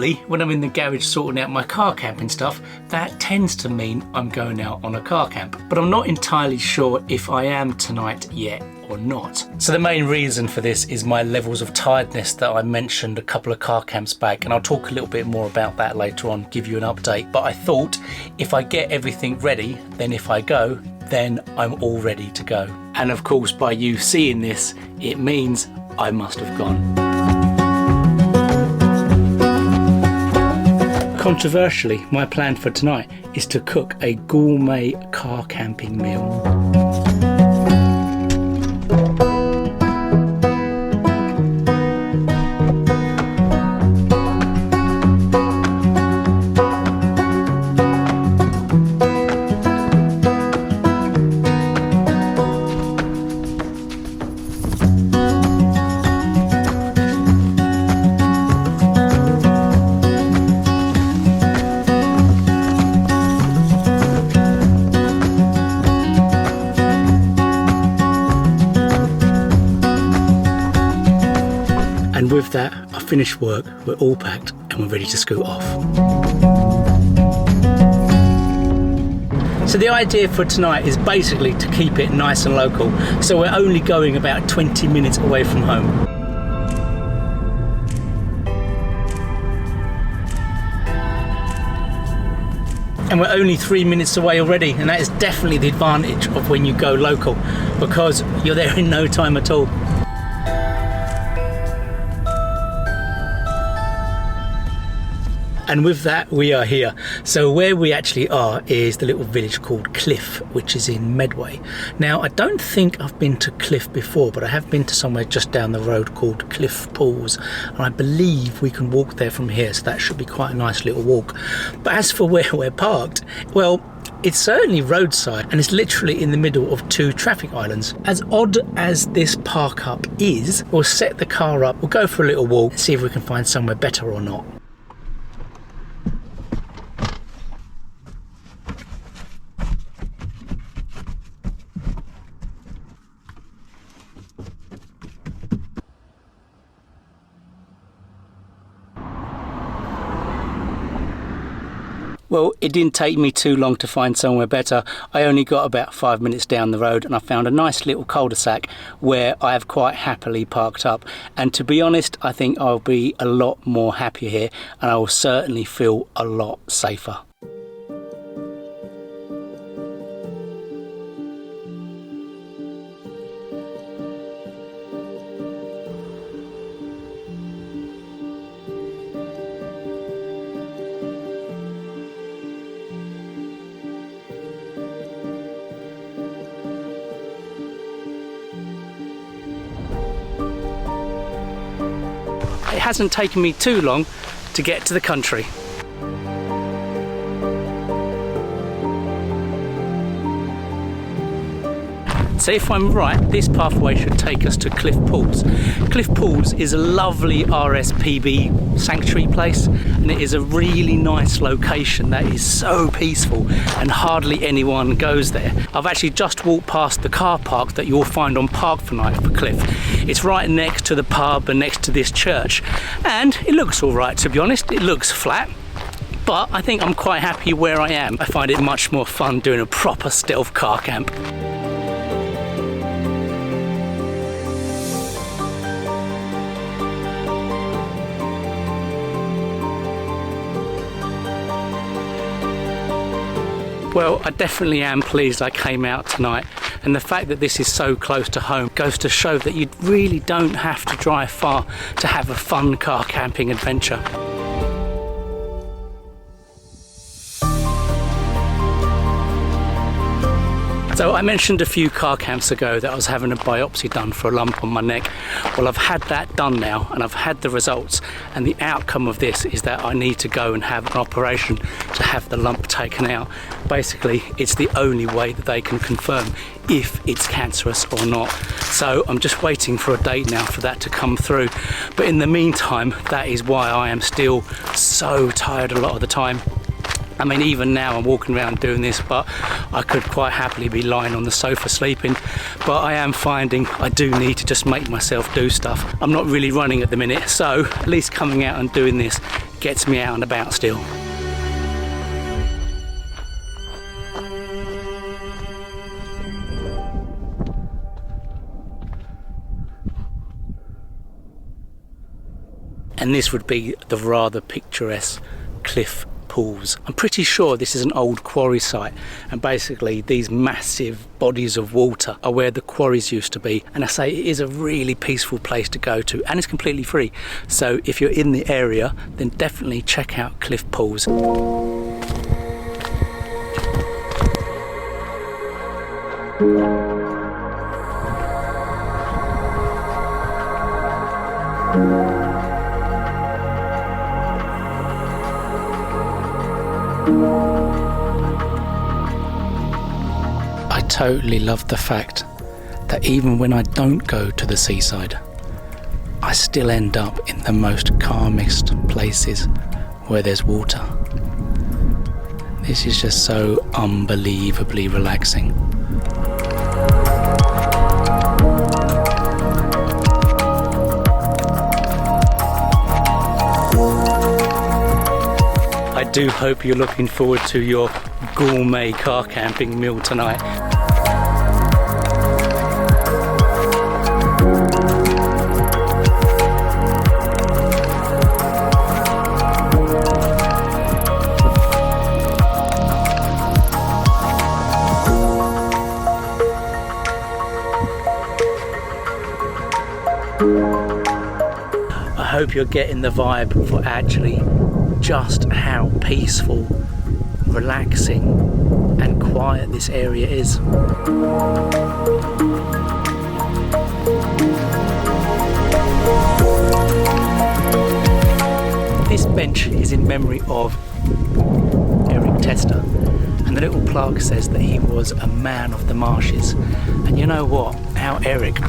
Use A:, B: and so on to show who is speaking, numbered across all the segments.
A: normally when I'm in the garage sorting out my car camping stuff, that tends to mean I'm going out on a car camp. But I'm not entirely sure if I am tonight yet or not. So the main reason for this is my levels of tiredness that I mentioned a couple of car camps back, and I'll talk a little bit more about that later on, give you an update. But I thought if I get everything ready, then if I go, then I'm all ready to go. And of course, by you seeing this, it means I must have gone. Controversially, my plan for tonight is to cook a gourmet car camping meal. And with that, I finished work, we're all packed and we're ready to scoot off. So the idea for tonight is basically to keep it nice and local. So we're only going about 20 minutes away from home. And we're only 3 minutes away already, and that is definitely the advantage of when you go local, because you're there in no time at all. And with that, we are here. So where we actually are is the little village called Cliff, which is in Medway. Now, I don't think I've been to Cliff before, but I have been to somewhere just down the road called Cliff Pools. And I believe we can walk there from here, so that should be quite a nice little walk. But as for where we're parked, well, it's certainly roadside, and it's literally in the middle of two traffic islands. As odd as this park up is, we'll set the car up, we'll go for a little walk, see if we can find somewhere better or not. Well, it didn't take me too long to find somewhere better. I only got about 5 minutes down the road and I found a nice little cul-de-sac where I have quite happily parked up. And to be honest, I think I'll be a lot more happier here and I will certainly feel a lot safer. It hasn't taken me too long to get to the country. So if I'm right, this pathway should take us to Cliff Pools. Cliff Pools is a lovely RSPB sanctuary place, and it is a really nice location that is so peaceful and hardly anyone goes there. I've actually just walked past the car park that you'll find on Park for Night for Cliff. It's right next to the pub and next to this church, and it looks all right, to be honest. It looks flat, but I think I'm quite happy where I am. I find it much more fun doing a proper stealth car camp. Well, I definitely am pleased I came out tonight, and the fact that this is so close to home goes to show that you really don't have to drive far to have a fun car camping adventure. So I mentioned a few car camps ago that I was having a biopsy done for a lump on my neck. Well, I've had that done now and I've had the results, and the outcome of this is that I need to go and have an operation to have the lump taken out. Basically, it's the only way that they can confirm if it's cancerous or not. So I'm just waiting for a date now for that to come through. But in the meantime, that is why I am still so tired a lot of the time. I mean, even now I'm walking around doing this, but I could quite happily be lying on the sofa sleeping. But I am finding I do need to just make myself do stuff. I'm not really running at the minute, so at least coming out and doing this gets me out and about still. And this would be the rather picturesque cliff pools. I'm pretty sure this is an old quarry site, and basically these massive bodies of water are where the quarries used to be. And I say it is a really peaceful place to go to, and it's completely free. So if you're in the area, then definitely check out cliff pools. I totally love the fact that even when I don't go to the seaside, I still end up in the most calmest places where there's water. This is just so unbelievably relaxing. I do hope you're looking forward to your gourmet car camping meal tonight. I hope you're getting the vibe for actually just how peaceful, relaxing and quiet this area is. This bench is in memory of Eric Tester, and the little plaque says that he was a man of the marshes. And you know what? Now Eric,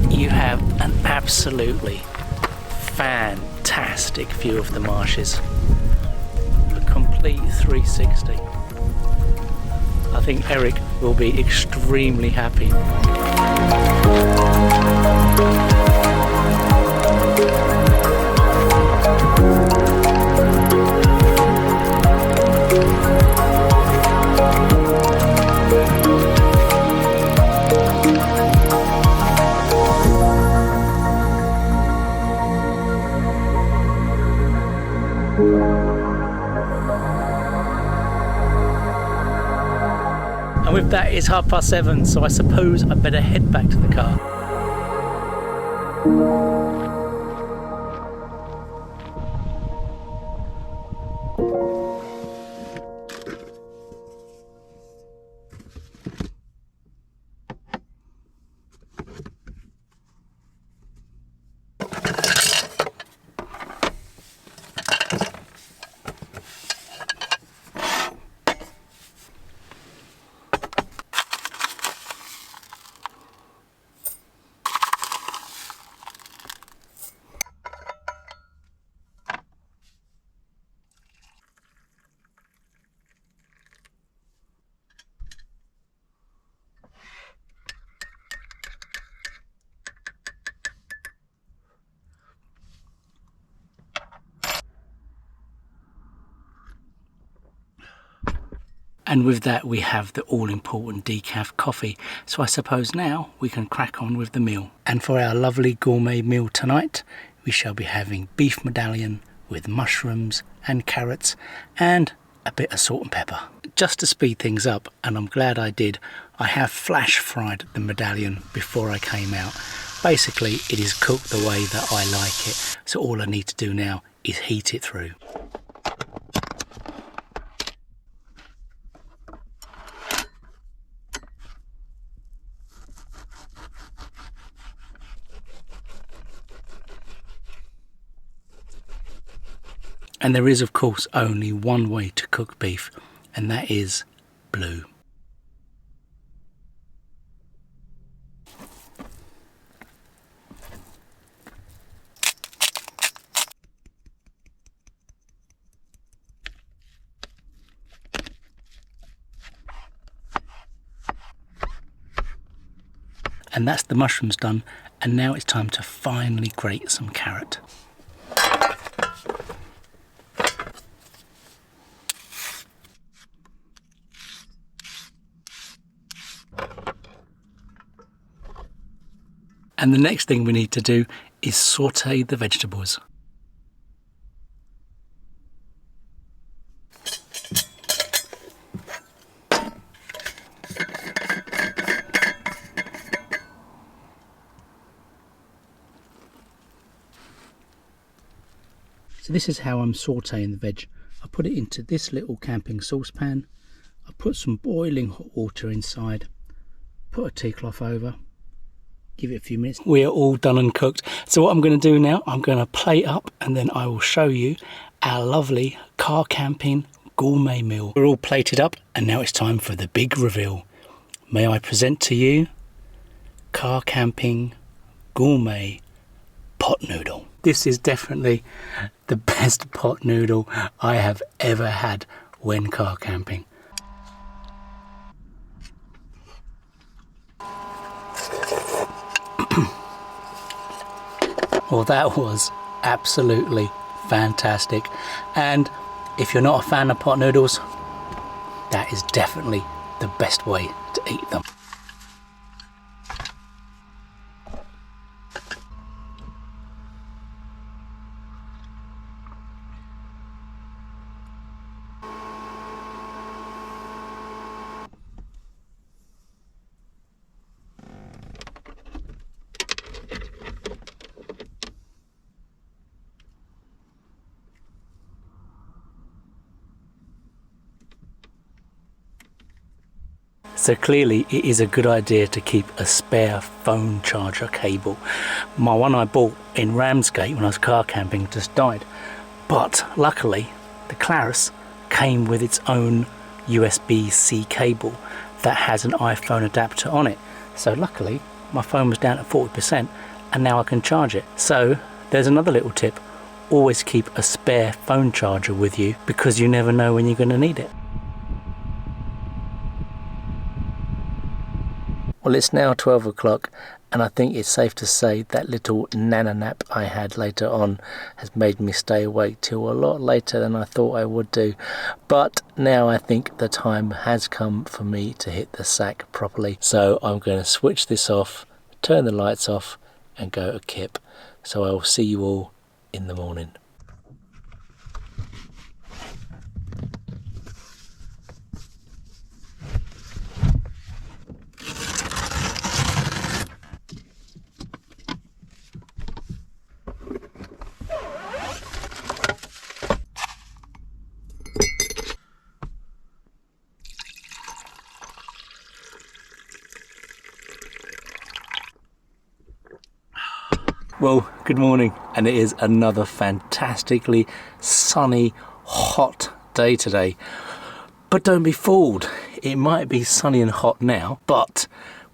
A: you have an absolutely fantastic view of the marshes. Complete 360. I think Eric will be extremely happy. And with that, it's 7:30, so I suppose I better head back to the car. And with that, we have the all-important decaf coffee. So I suppose now we can crack on with the meal. And for our lovely gourmet meal tonight, we shall be having beef medallion with mushrooms and carrots and a bit of salt and pepper. Just to speed things up, and I'm glad I did, I have flash fried the medallion before I came out. Basically, it is cooked the way that I like it. So all I need to do now is heat it through. And there is, of course, only one way to cook beef, and that is blue. And that's the mushrooms done, and now it's time to finally grate some carrot. And the next thing we need to do is saute the vegetables. So this is how I'm sauteing the veg. I put it into this little camping saucepan. I put some boiling hot water inside, put a tea cloth over, give it a few minutes. We are all done and cooked. So what I'm going to do now, I'm going to plate up and then I will show you our lovely car camping gourmet meal. We're all plated up and now it's time for the big reveal. May I present to you car camping gourmet pot noodle. This is definitely the best pot noodle I have ever had when car camping. Well, that was absolutely fantastic. And if you're not a fan of pot noodles, that is definitely the best way to eat them. So clearly it is a good idea to keep a spare phone charger cable. My one I bought in Ramsgate when I was car camping just died. But luckily the Claris came with its own USB-C cable that has an iPhone adapter on it. So luckily my phone was down at 40% and now I can charge it. So there's another little tip. Always keep a spare phone charger with you because you never know when you're going to need it. Well, it's now 12 o'clock and I think it's safe to say that little nana nap I had later on has made me stay awake till a lot later than I thought I would do. But now I think the time has come for me to hit the sack properly. So I'm going to switch this off, turn the lights off and go to kip. So I will see you all in the morning. Well, good morning, and it is another fantastically sunny, hot day today. But don't be fooled, it might be sunny and hot now, but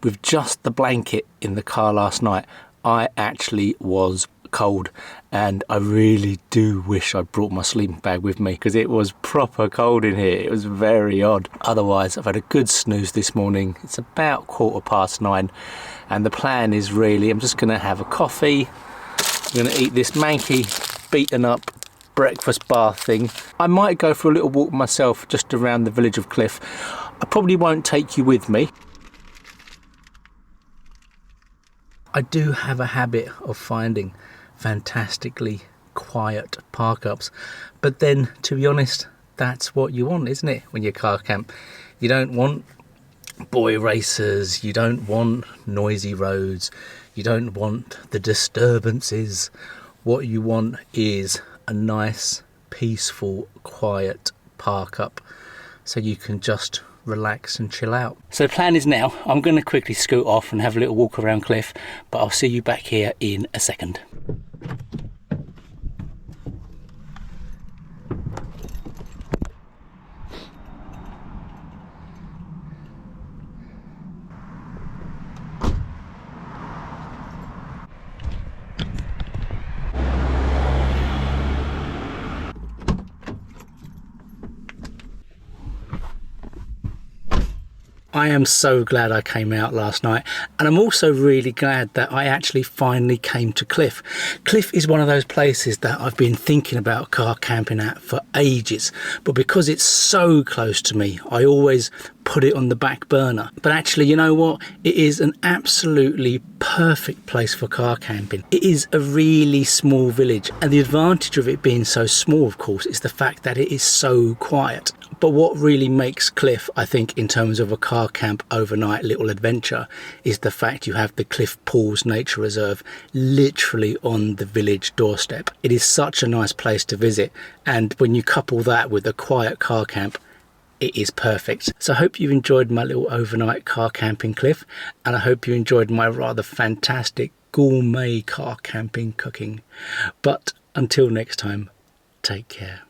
A: with just the blanket in the car last night, I actually was cold, and I really do wish I'd brought my sleeping bag with me because it was proper cold in here. It was very odd. Otherwise, I've had a good snooze this morning. It's about 9:15 and the plan is really, I'm just going to have a coffee. I'm going to eat this manky beaten up breakfast bar thing. I might go for a little walk myself just around the village of Cliff. I probably won't take you with me. I do have a habit of finding fantastically quiet park ups, but then to be honest, that's what you want, isn't it, when you car camp? You don't want boy racers, you don't want noisy roads, you don't want the disturbances. What you want is a nice, peaceful, quiet park up so you can just relax and chill out. So the plan is now, I'm going to quickly scoot off and have a little walk around Cliff, but I'll see you back here in a second. I am so glad I came out last night, and I'm also really glad that I actually finally came to Cliff. Cliff is one of those places that I've been thinking about car camping at for ages, but because it's so close to me, I always put it on the back burner. But actually, you know what? It is an absolutely perfect place for car camping. It is a really small village, and the advantage of it being so small, of course, is the fact that it is so quiet. But what really makes Cliff, I think, in terms of a car camp overnight little adventure, is the fact you have the Cliff Pools Nature Reserve literally on the village doorstep. It is such a nice place to visit, and when you couple that with a quiet car camp, it is perfect. So I hope you enjoyed my little overnight car camping Cliff, and I hope you enjoyed my rather fantastic gourmet car camping cooking. But until next time, take care.